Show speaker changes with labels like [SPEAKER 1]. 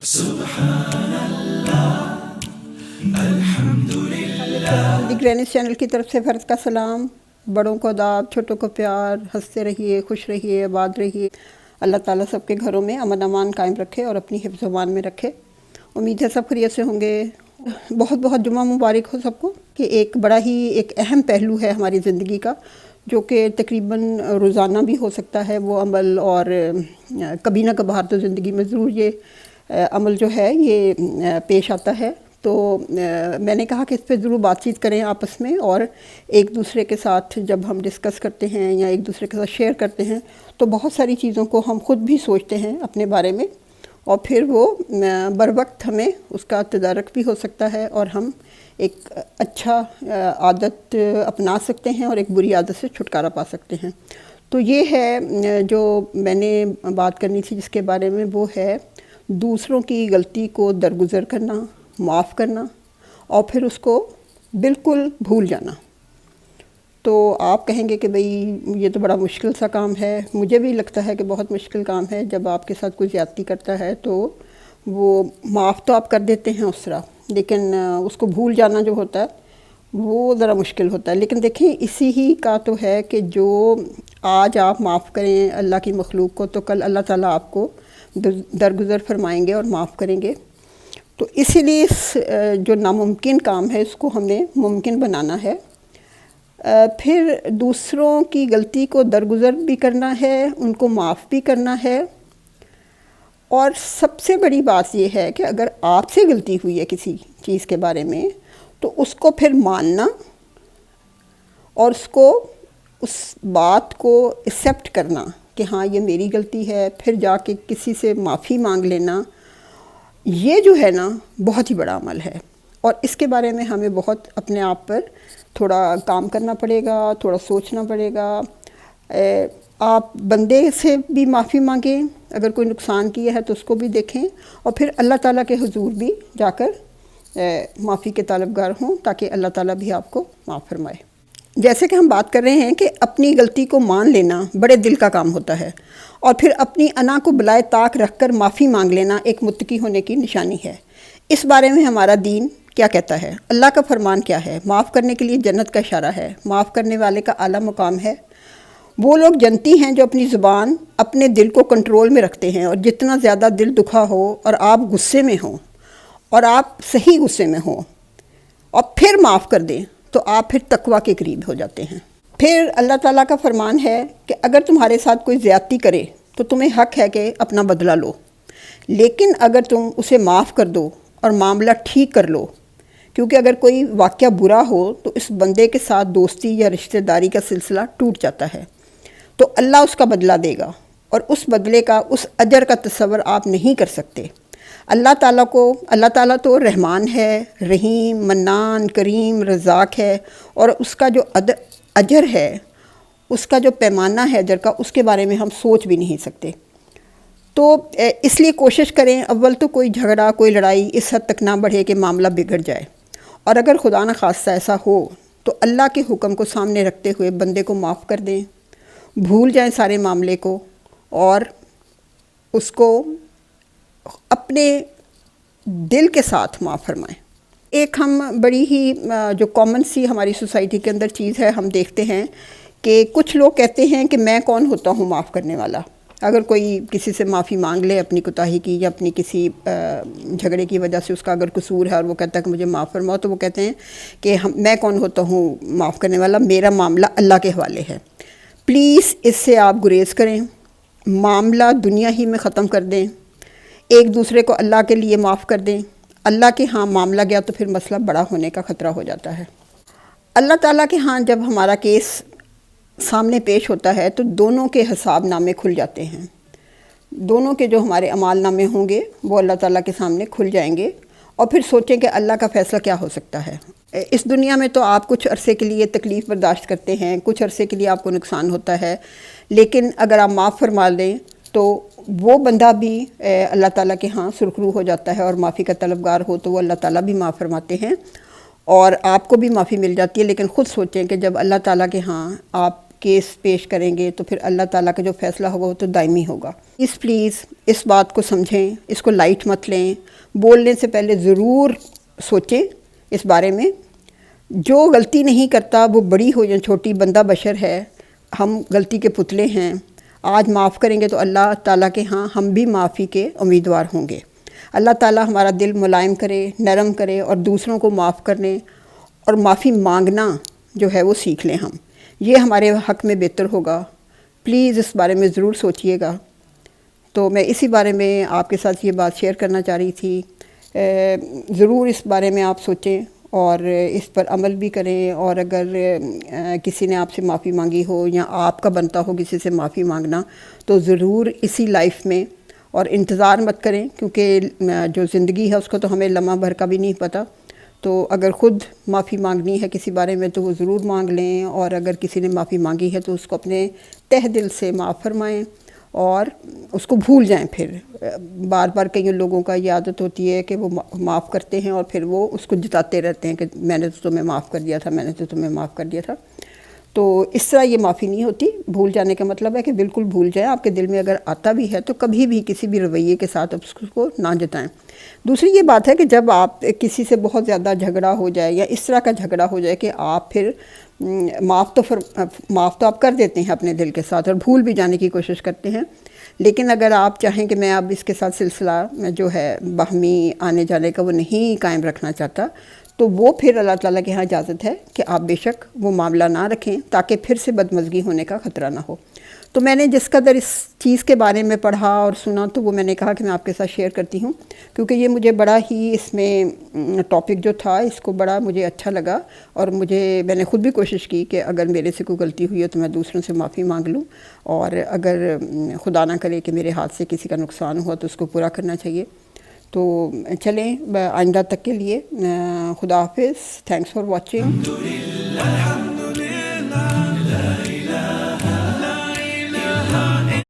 [SPEAKER 1] سبحان اللہ الحمدللہ۔
[SPEAKER 2] دی greens channel کی طرف سے فرض کا سلام، بڑوں کو آداب، چھوٹوں کو پیار، ہنستے رہیے، خوش رہیے، آباد رہیے۔ اللہ تعالیٰ سب کے گھروں میں امن امان قائم رکھے اور اپنی حفظ و امان میں رکھے۔ امید ہے سب خیریت سے ہوں گے۔ بہت بہت جمعہ مبارک ہو سب کو، کہ ایک بڑا ہی ایک اہم پہلو ہے ہماری زندگی کا، جو کہ تقریباً روزانہ بھی ہو سکتا ہے وہ عمل، اور کبھی نہ کبھار تو زندگی میں ضرور یہ عمل جو ہے یہ پیش آتا ہے۔ تو میں نے کہا کہ اس پہ ضرور بات چیت کریں آپس میں، اور ایک دوسرے کے ساتھ جب ہم ڈسکس کرتے ہیں یا ایک دوسرے کے ساتھ شیئر کرتے ہیں تو بہت ساری چیزوں کو ہم خود بھی سوچتے ہیں اپنے بارے میں، اور پھر وہ بر وقت ہمیں اس کا تدارک بھی ہو سکتا ہے، اور ہم ایک اچھا عادت اپنا سکتے ہیں اور ایک بری عادت سے چھٹکارا پا سکتے ہیں۔ تو یہ ہے جو میں نے بات کرنی تھی جس کے بارے میں، وہ ہے دوسروں کی غلطی کو درگزر کرنا، معاف کرنا، اور پھر اس کو بالکل بھول جانا۔ تو آپ کہیں گے کہ بھئی یہ تو بڑا مشکل سا کام ہے۔ مجھے بھی لگتا ہے کہ بہت مشکل کام ہے۔ جب آپ کے ساتھ کوئی زیادتی کرتا ہے تو وہ معاف تو آپ کر دیتے ہیں اس طرح، لیکن اس کو بھول جانا جو ہوتا ہے وہ ذرا مشکل ہوتا ہے۔ لیکن دیکھیں اسی ہی کا تو ہے کہ جو آج آپ معاف کریں اللہ کی مخلوق کو، تو کل اللہ تعالیٰ آپ کو درگزر فرمائیں گے اور معاف کریں گے۔ تو اسی لیے اس جو ناممکن کام ہے اس کو ہم نے ممکن بنانا ہے۔ پھر دوسروں کی غلطی کو درگزر بھی کرنا ہے، ان کو معاف بھی کرنا ہے، اور سب سے بڑی بات یہ ہے کہ اگر آپ سے غلطی ہوئی ہے کسی چیز کے بارے میں تو اس کو پھر ماننا، اور اس بات کو ایکسیپٹ کرنا کہ ہاں یہ میری غلطی ہے، پھر جا کے کسی سے معافی مانگ لینا، یہ جو ہے نا بہت ہی بڑا عمل ہے، اور اس کے بارے میں ہمیں بہت اپنے آپ پر تھوڑا کام کرنا پڑے گا، تھوڑا سوچنا پڑے گا۔ آپ بندے سے بھی معافی مانگیں، اگر کوئی نقصان کیا ہے تو اس کو بھی دیکھیں، اور پھر اللہ تعالیٰ کے حضور بھی جا کر معافی کے طلبگار ہوں، تاکہ اللہ تعالیٰ بھی آپ کو معاف فرمائے۔ جیسے کہ ہم بات کر رہے ہیں کہ اپنی غلطی کو مان لینا بڑے دل کا کام ہوتا ہے، اور پھر اپنی انا کو بلائے طاق رکھ کر معافی مانگ لینا ایک متقی ہونے کی نشانی ہے۔ اس بارے میں ہمارا دین کیا کہتا ہے؟ اللہ کا فرمان کیا ہے؟ معاف کرنے کے لیے جنت کا اشارہ ہے، معاف کرنے والے کا اعلیٰ مقام ہے۔ وہ لوگ جنتی ہیں جو اپنی زبان اپنے دل کو کنٹرول میں رکھتے ہیں، اور جتنا زیادہ دل دکھا ہو اور آپ غصے میں ہوں، اور آپ صحیح غصے میں ہوں، اور پھر معاف کر دیں تو آپ پھر تقویٰ کے قریب ہو جاتے ہیں۔ پھر اللہ تعالیٰ کا فرمان ہے کہ اگر تمہارے ساتھ کوئی زیادتی کرے تو تمہیں حق ہے کہ اپنا بدلہ لو، لیکن اگر تم اسے معاف کر دو اور معاملہ ٹھیک کر لو، کیونکہ اگر کوئی واقعہ برا ہو تو اس بندے کے ساتھ دوستی یا رشتہ داری کا سلسلہ ٹوٹ جاتا ہے، تو اللہ اس کا بدلہ دے گا، اور اس بدلے کا، اس اجر کا تصور آپ نہیں کر سکتے۔ اللہ تعالیٰ تو رحمان ہے، رحیم، منان، کریم، رزاق ہے، اور اس کا جو اجر ہے، اس کا جو پیمانہ ہے اجر کا، اس کے بارے میں ہم سوچ بھی نہیں سکتے۔ تو اس لیے کوشش کریں اول تو کوئی جھگڑا، کوئی لڑائی اس حد تک نہ بڑھے کہ معاملہ بگڑ جائے، اور اگر خدا نہ خواستہ ایسا ہو تو اللہ کے حکم کو سامنے رکھتے ہوئے بندے کو معاف کر دیں، بھول جائیں سارے معاملے کو، اور اس کو اپنے دل کے ساتھ معاف فرمائیں۔ ایک ہم بڑی ہی جو کامن سی ہماری سوسائٹی کے اندر چیز ہے، ہم دیکھتے ہیں کہ کچھ لوگ کہتے ہیں کہ میں کون ہوتا ہوں معاف کرنے والا۔ اگر کوئی کسی سے معافی مانگ لے اپنی کوتاہی کی یا اپنی کسی جھگڑے کی وجہ سے اس کا اگر قصور ہے اور وہ کہتا ہے کہ مجھے معاف فرماؤ، تو وہ کہتے ہیں کہ میں کون ہوتا ہوں معاف کرنے والا، میرا معاملہ اللہ کے حوالے ہے۔ پلیز اس سے آپ گریز کریں، معاملہ دنیا ہی میں ختم کر دیں، ایک دوسرے کو اللہ کے لیے معاف کر دیں۔ اللہ کے ہاں معاملہ گیا تو پھر مسئلہ بڑا ہونے کا خطرہ ہو جاتا ہے۔ اللہ تعالیٰ کے ہاں جب ہمارا کیس سامنے پیش ہوتا ہے تو دونوں کے حساب نامے کھل جاتے ہیں، دونوں کے جو ہمارے اعمال نامے ہوں گے وہ اللہ تعالیٰ کے سامنے کھل جائیں گے، اور پھر سوچیں کہ اللہ کا فیصلہ کیا ہو سکتا ہے۔ اس دنیا میں تو آپ کچھ عرصے کے لیے تکلیف برداشت کرتے ہیں، کچھ عرصے کے لیے آپ کو نقصان ہوتا ہے، لیکن اگر آپ معاف فرما دیں تو وہ بندہ بھی اللہ تعالیٰ کے ہاں سرخرو ہو جاتا ہے، اور معافی کا طلبگار ہو تو وہ اللہ تعالیٰ بھی معاف فرماتے ہیں، اور آپ کو بھی معافی مل جاتی ہے۔ لیکن خود سوچیں کہ جب اللہ تعالیٰ کے ہاں آپ کیس پیش کریں گے تو پھر اللہ تعالیٰ کا جو فیصلہ ہوگا وہ تو دائمی ہوگا۔ پلیز اس بات کو سمجھیں، اس کو لائٹ مت لیں، بولنے سے پہلے ضرور سوچیں اس بارے میں۔ جو غلطی نہیں کرتا وہ بڑی ہو یا چھوٹی بندہ بشر ہے، ہم غلطی کے پتلے ہیں۔ آج معاف کریں گے تو اللہ تعالیٰ کے ہاں ہم بھی معافی کے امیدوار ہوں گے۔ اللہ تعالیٰ ہمارا دل ملائم کرے، نرم کرے، اور دوسروں کو معاف کرنے اور معافی مانگنا جو ہے وہ سیکھ لیں ہم، یہ ہمارے حق میں بہتر ہوگا۔ پلیز اس بارے میں ضرور سوچئے گا۔ تو میں اسی بارے میں آپ کے ساتھ یہ بات شیئر کرنا چاہ رہی تھی۔ ضرور اس بارے میں آپ سوچیں اور اس پر عمل بھی کریں، اور اگر کسی نے آپ سے معافی مانگی ہو یا آپ کا بنتا ہو کسی سے معافی مانگنا تو ضرور اسی لائف میں، اور انتظار مت کریں، کیونکہ جو زندگی ہے اس کو تو ہمیں لمحہ بھر کا بھی نہیں پتہ۔ تو اگر خود معافی مانگنی ہے کسی بارے میں تو وہ ضرور مانگ لیں، اور اگر کسی نے معافی مانگی ہے تو اس کو اپنے تہ دل سے معاف فرمائیں اور اس کو بھول جائیں۔ پھر بار بار کئی لوگوں کا یہ عادت ہوتی ہے کہ وہ معاف کرتے ہیں اور پھر وہ اس کو جتاتے رہتے ہیں کہ میں نے تو تمہیں معاف کر دیا تھا، میں نے تو تمہیں معاف کر دیا تھا۔ تو اس طرح یہ معافی نہیں ہوتی۔ بھول جانے کا مطلب ہے کہ بالکل بھول جائیں۔ آپ کے دل میں اگر آتا بھی ہے تو کبھی بھی کسی بھی رویے کے ساتھ اس کو نہ جتائیں۔ دوسری یہ بات ہے کہ جب آپ کسی سے بہت زیادہ جھگڑا ہو جائے یا اس طرح کا جھگڑا ہو جائے کہ آپ پھر معاف تو آپ کر دیتے ہیں اپنے دل کے ساتھ اور بھول بھی جانے کی کوشش کرتے ہیں، لیکن اگر آپ چاہیں کہ میں اب اس کے ساتھ سلسلہ جو ہے باہمی آنے جانے کا وہ نہیں قائم رکھنا چاہتا، تو وہ پھر اللہ تعالیٰ کے ہاں اجازت ہے کہ آپ بے شک وہ معاملہ نہ رکھیں تاکہ پھر سے بدمزگی ہونے کا خطرہ نہ ہو۔ تو میں نے جس قدر اس چیز کے بارے میں پڑھا اور سنا تو وہ میں نے کہا کہ میں آپ کے ساتھ شیئر کرتی ہوں، کیونکہ یہ مجھے بڑا ہی اس میں ٹاپک جو تھا اس کو بڑا مجھے اچھا لگا، اور میں نے خود بھی کوشش کی کہ اگر میرے سے کوئی غلطی ہوئی ہے تو میں دوسروں سے معافی مانگ لوں، اور اگر خدا نہ کرے کہ میرے ہاتھ سے کسی کا نقصان ہوا تو اس کو پورا کرنا چاہیے۔ تو چلیں آئندہ تک کے لیے خدا حافظ۔ Thanks for watching.